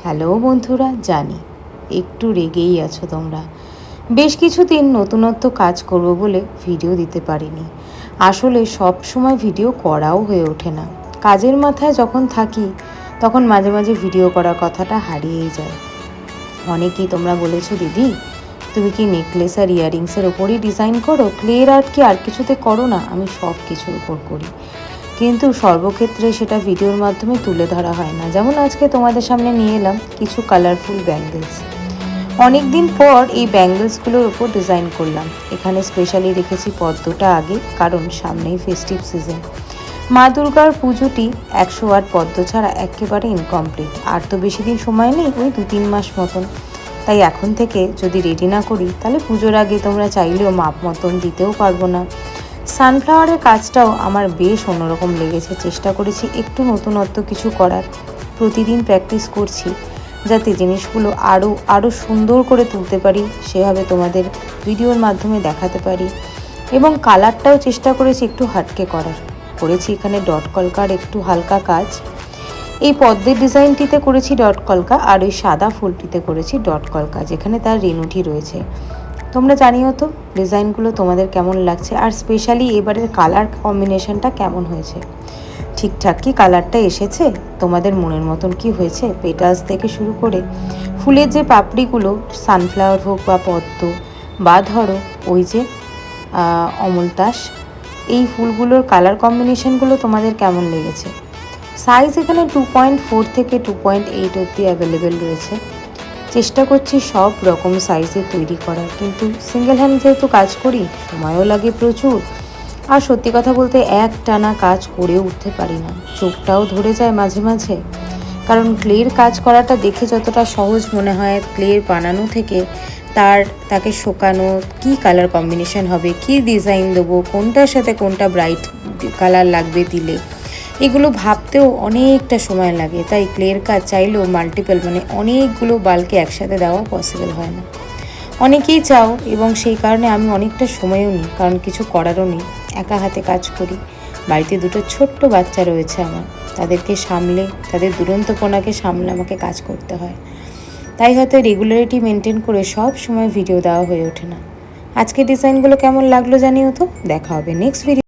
Hello বন্ধুরা, জানি একটু রেগেই আছো তোমরা। বেশ কিছুদিন নতুনত্ব কাজ করব বলে ভিডিও দিতে পারিনি। আসলে সব সময় ভিডিও করাও হয়ে ওঠে না। কাজের মাথায় যখন থাকি তখন মাঝে মাঝে ভিডিও করার কথাটা হারিয়েই যায়। অনেকেই তোমরা বলেছো, দিদি তুমি কি নেকলেস আর ইয়াররিংসের ওপরই ডিজাইন করো, ক্লের আর্ট কি আর কিছুতে করো না? আমি সব কিছুর উপর করি, কিন্তু সর্বক্ষেত্রে সেটা ভিডিওর মাধ্যমে তুলে ধরা হয় না। যেমন আজকে তোমাদের সামনে নিয়ে এলাম কিছু কালারফুল ব্যাঙ্গেলস। অনেক দিন পর এই ব্যাঙ্গেলসগুলোর ওপর ডিজাইন করলাম। এখানে স্পেশালি রেখেছি পদ্মটা আগে, কারণ সামনেই ফেস্টিভ সিজন। মা দুর্গার পুজোটি 108 পদ্ম ছাড়া একেবারে ইনকমপ্লিট। আর তো বেশি দিন সময় নেই, ওই 2-3 মাস মতন। তাই এখন থেকে যদি রেডি না করি তাহলে পুজোর আগে তোমরা চাইলেও মাপ মতন দিতেও পারবো না। সানফ্লাওয়ারের কাজটাও আমার বেশ অন্যরকম লেগেছে। চেষ্টা করেছি একটু নতুনত্ব কিছু করার। প্রতিদিন প্র্যাকটিস করছি যাতে জিনিসগুলো আরও সুন্দর করে তুলতে পারি, সেভাবে তোমাদের ভিডিওর মাধ্যমে দেখাতে পারি। এবং কালারটাও চেষ্টা করেছি একটু হাটকে করেছি এখানে ডট কলকার একটু হালকা কাজ। এই পদ্মের ডিজাইনটিতে করেছি ডট কলকা, আর ওই সাদা ফুলটিতে করেছি ডট কলকা, যেখানে তার রেনুটি রয়েছে। তোমরা জানিও তো ডিজাইনগুলো তোমাদের কেমন লাগছে, আর স্পেশালি এবারের কালার কম্বিনেশনটা কেমন হয়েছে। ঠিকঠাক কি কালারটা এসেছে? তোমাদের মনের মতন কি হয়েছে? পেটালস থেকে শুরু করে ফুলের যে পাপড়িগুলো, সানফ্লাওয়ার হোক বা পদ্ম বা ধরো ওই যে অমলতাস, এই ফুলগুলোর কালার কম্বিনেশনগুলো তোমাদের কেমন লেগেছে? সাইজ এখানে 2.4 থেকে 2.8 অবধি অ্যাভেলেবেল রয়েছে। চেষ্টা করছি সব রকম সাইজে তৈরি করার, কিন্তু সিঙ্গেল হ্যান্ড যেহেতু কাজ করি সময়ও লাগে প্রচুর। আর সত্যি কথা বলতে একটানা কাজ করে উঠতে পারি না, চোখটাও ধরে যায় মাঝে মাঝে। কারণ ক্লের কাজ করাটা দেখে যতটা সহজ মনে হয়, ক্লের বানানো থেকে তাকে শোকানো, কি কালার কম্বিনেশন হবে, কি ডিজাইন দেবো, কোনটার সাথে কোনটা ব্রাইট কালার লাগবে দিলে, এগুলো ভাবতেও অনেকটা সময় লাগে। তাই ক্লের কাজ চাইলেও মাল্টিপল অনেকগুলো বালকে একসাথে দেওয়া পসিবল হয় না। অনেকেই চাও, এবং সেই কারণে আমি অনেকটা সময়ও নিই, কারণ কিছু করারও নেই, একা হাতে কাজ করি। বাড়িতে দুটো ছোট্ট বাচ্চা রয়েছে আমার, তাদেরকে সামলে, তাদের দুরন্তপনাকে সামলে আমাকে কাজ করতে হয়। তাই হয়তো রেগুলারিটি মেনটেন করে সব সময় ভিডিও দেওয়া হয়ে ওঠে না। আজকে ডিজাইনগুলো কেমন লাগলো জানিও তো। দেখা হবে নেক্সট ভিডিও।